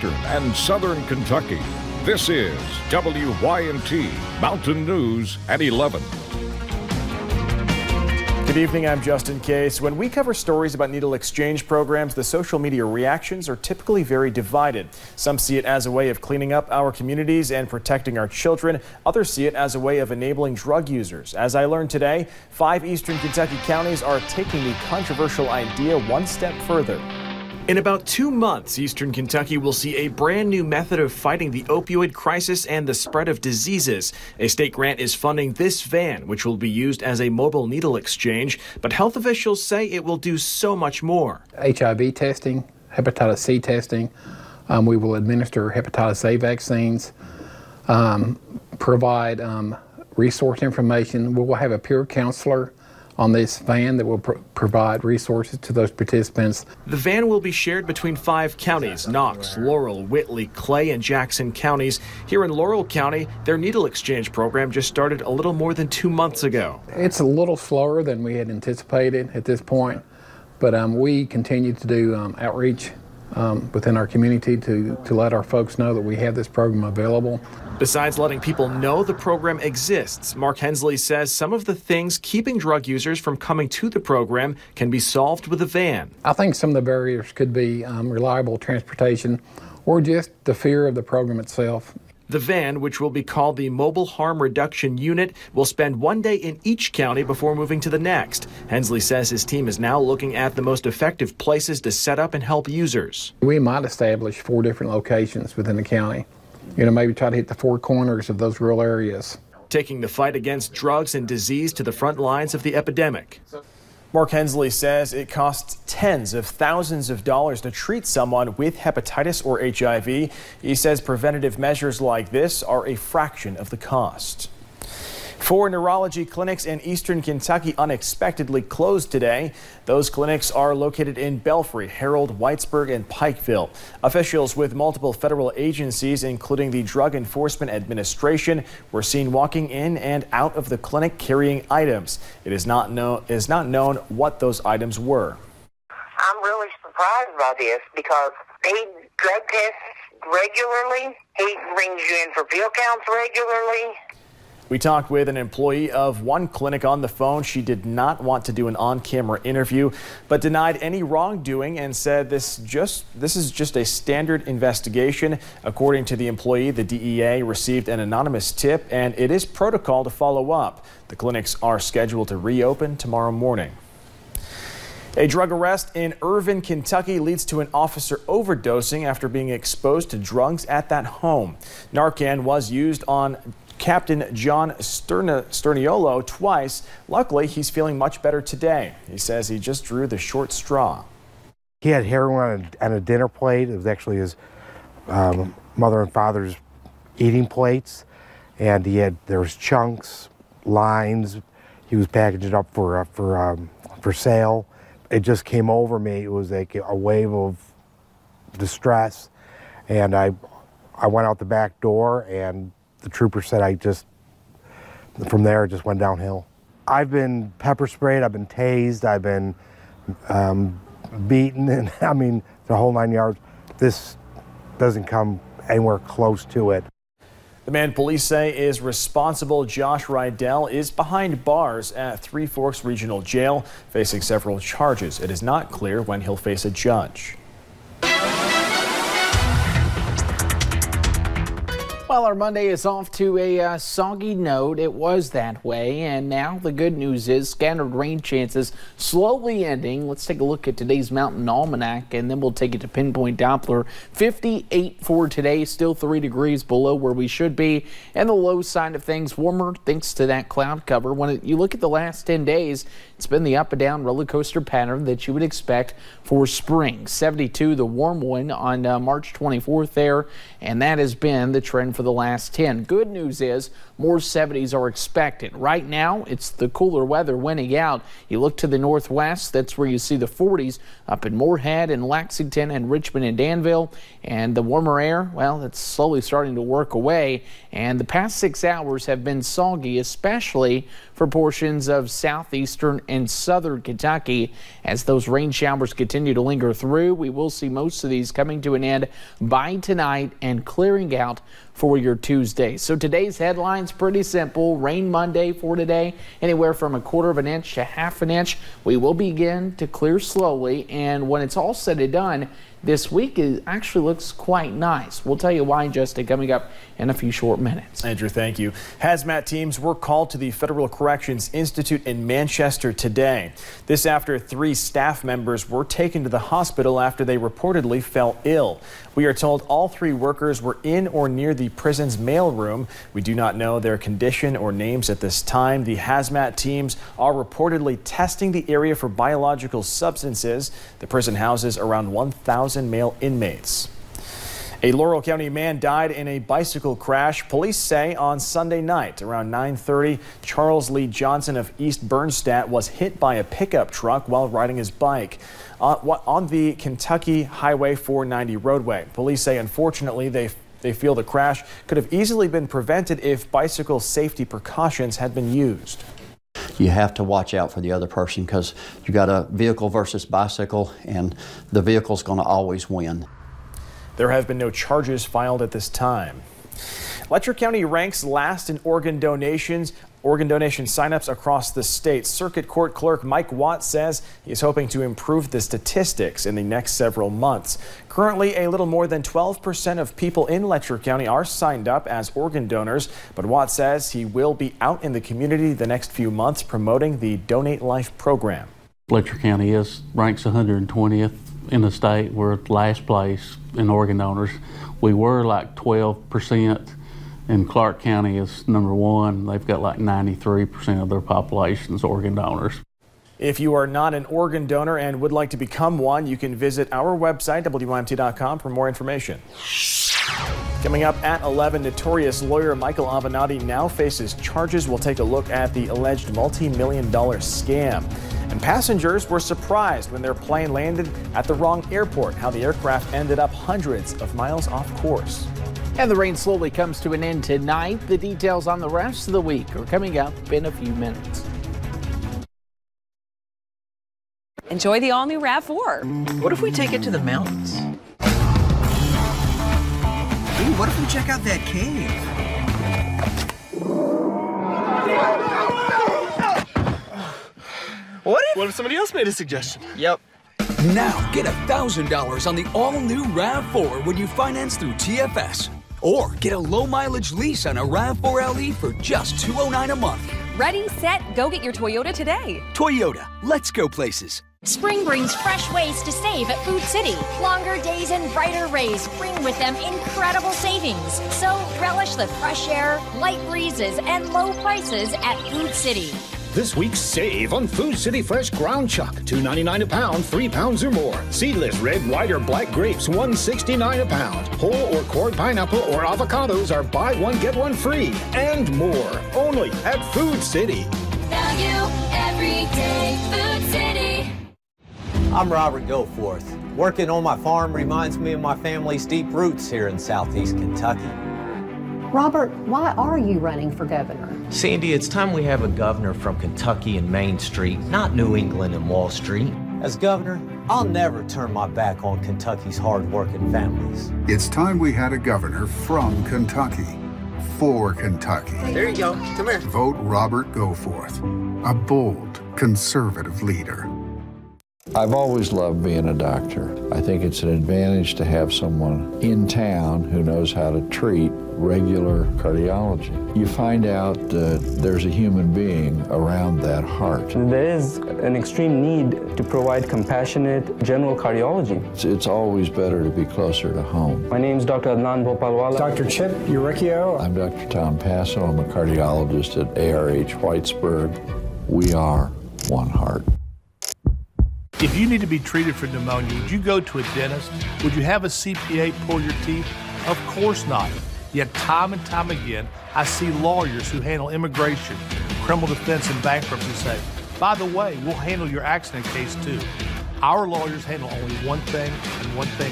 Eastern and Southern Kentucky. This is WYNT Mountain News at 11. Good evening, I'm Justin Case. When we cover stories about needle exchange programs, the social media reactions are typically very divided. Some see it as a way of cleaning up our communities and protecting our children. Others see it as a way of enabling drug users. As I learned today, 5 eastern Kentucky counties are taking the controversial idea one step further. In about 2 months, eastern Kentucky will see a brand new method of fighting the opioid crisis and the spread of diseases. A state grant is funding this van, which will be used as a mobile needle exchange, but health officials say it will do so much more. HIV testing, hepatitis C testing, we will administer hepatitis A vaccines, provide resource information. We will have a peer counselor on this van that will provide resources to those participants. The van will be shared between 5 counties, Knox, Laurel, Whitley, Clay, and Jackson counties. Here in Laurel County, their needle exchange program just started a little more than 2 months ago. It's a little slower than we had anticipated at this point, but we continue to do outreach within our community to let our folks know that we have this program available. Besides letting people know the program exists, Mark Hensley says some of the things keeping drug users from coming to the program can be solved with a van. I think some of the barriers could be reliable transportation or just the fear of the program itself. The van, which will be called the Mobile Harm Reduction Unit, will spend 1 day in each county before moving to the next. Hensley says his team is now looking at the most effective places to set up and help users. We might establish 4 different locations within the county. Maybe try to hit the 4 corners of those rural areas. Taking the fight against drugs and disease to the front lines of the epidemic. Mark Hensley says it costs tens of thousands of dollars to treat someone with hepatitis or HIV. He says preventative measures like this are a fraction of the cost. 4 neurology clinics in eastern Kentucky unexpectedly closed today. Those clinics are located in Belfry, Harold, Whitesburg, and Pikeville. Officials with multiple federal agencies, including the Drug Enforcement Administration, were seen walking in and out of the clinic carrying items. It is not known what those items were. I'm really surprised by this because he drug tests regularly. He brings you in for pill counts regularly. We talked with an employee of one clinic on the phone. She did not want to do an on-camera interview, but denied any wrongdoing and said this is just a standard investigation. According to the employee, the DEA received an anonymous tip, and it is protocol to follow up. The clinics are scheduled to reopen tomorrow morning. A drug arrest in Irvine, Kentucky leads to an officer overdosing after being exposed to drugs at that home. Narcan was used on Captain John Sterniolo twice. Luckily, he's feeling much better today. He says he just drew the short straw. He had heroin on a dinner plate. It was actually his mother and father's eating plates, and there was chunks, lines. He was packaging it up for sale. It just came over me. It was like a wave of distress, and I went out the back door, and the trooper said from there, it just went downhill. I've been pepper sprayed, I've been tased, I've been beaten, and I mean, the whole 9 yards. This doesn't come anywhere close to it. The man police say is responsible, Josh Rydell, is behind bars at Three Forks Regional Jail, facing several charges. It is not clear when he'll face a judge. Well, our Monday is off to a soggy note. It was that way, and now the good news is scattered rain chances slowly ending. Let's take a look at today's Mountain Almanac, and then we'll take it to Pinpoint Doppler. 58 for today, still 3 degrees below where we should be, and the low side of things warmer thanks to that cloud cover. When you look at the last 10 days, it's been the up and down roller coaster pattern that you would expect for spring. 72, the warm one on March 24th there, and that has been the trend for the last 10. Good news is more 70s are expected. Right now, it's the cooler weather winning out. You look to the northwest, that's where you see the 40s up in Moorhead and Lexington and Richmond and Danville. And the warmer air, well, it's slowly starting to work away. And the past 6 hours have been soggy, especially for portions of southeastern and southern Kentucky. As those rain showers continue to linger through, we will see most of these coming to an end by tonight and clearing out for your Tuesday. So today's headline's pretty simple. Rain Monday for today, anywhere from 1/4 of an inch to 1/2 an inch. We will begin to clear slowly, and when it's all said and done, this week actually looks quite nice. We'll tell you why, Justin, coming up in a few short minutes. Andrew, thank you. Hazmat teams were called to the Federal Corrections Institute in Manchester today. This after 3 staff members were taken to the hospital after they reportedly fell ill. We are told all 3 workers were in or near the prison's mailroom. We do not know their condition or names at this time. The hazmat teams are reportedly testing the area for biological substances. The prison houses around 1,000 male inmates. A Laurel County man died in a bicycle crash, police say, on Sunday night. Around 9:30, Charles Lee Johnson of East Bernstadt was hit by a pickup truck while riding his bike on the Kentucky Highway 490 roadway. Police say, unfortunately, they feel the crash could have easily been prevented if bicycle safety precautions had been used. You have to watch out for the other person because you got a vehicle versus bicycle, and the vehicle's going to always win. There have been no charges filed at this time. Letcher County ranks last in organ donation signups across the state. Circuit Court Clerk Mike Watt says he is hoping to improve the statistics in the next several months. Currently, a little more than 12% of people in Letcher County are signed up as organ donors, but Watt says he will be out in the community the next few months promoting the Donate Life program. Letcher County ranks 120th in the state. We're last place in organ donors. We were like 12%. And Clark County is number 1. They've got like 93% of their population's organ donors. If you are not an organ donor and would like to become one, you can visit our website, WYMT.com, for more information. Coming up at 11, notorious lawyer Michael Avenatti now faces charges. We'll take a look at the alleged multi-million-dollar scam. And passengers were surprised when their plane landed at the wrong airport, how the aircraft ended up hundreds of miles off course. And the rain slowly comes to an end tonight. The details on the rest of the week are coming up in a few minutes. Enjoy the all-new RAV4. What if we take it to the mountains? Ooh, what if we check out that cave? What if somebody else made a suggestion? Yep. Now get $1,000 on the all-new RAV4 when you finance through TFS. Or get a low-mileage lease on a RAV4 LE for just $209 a month. Ready, set, go get your Toyota today. Toyota, let's go places. Spring brings fresh ways to save at Food City. Longer days and brighter rays bring with them incredible savings. So relish the fresh air, light breezes, and low prices at Food City. This week's save on Food City Fresh Ground Chuck, $2.99 a pound, 3 pounds or more. Seedless red, white, or black grapes, $1.69 a pound. Whole or core pineapple or avocados are buy one, get one free. And more, only at Food City. Value every day, Food City. I'm Robert Goforth. Working on my farm reminds me of my family's deep roots here in southeast Kentucky. Robert, why are you running for governor? Sandy, it's time we have a governor from Kentucky and Main Street, not New England and Wall Street. As governor, I'll never turn my back on Kentucky's hard-working families. It's time we had a governor from Kentucky, for Kentucky. There you go. Come here. Vote Robert Goforth, a bold, conservative leader. I've always loved being a doctor. I think it's an advantage to have someone in town who knows how to treat regular cardiology. You find out that there's a human being around that heart. There is an extreme need to provide compassionate general cardiology. It's always better to be closer to home. My name is Dr. Adnan Bhopalwala. Dr. Chip Uricchio. I'm Dr. Tom Passo. I'm a cardiologist at ARH Whitesburg. We are one heart. If you need to be treated for pneumonia, would you go to a dentist? Would you have a CPA pull your teeth? Of course not. Yet time and time again, I see lawyers who handle immigration, criminal defense, and bankruptcy say, by the way, we'll handle your accident case too. Our lawyers handle only one thing and one thing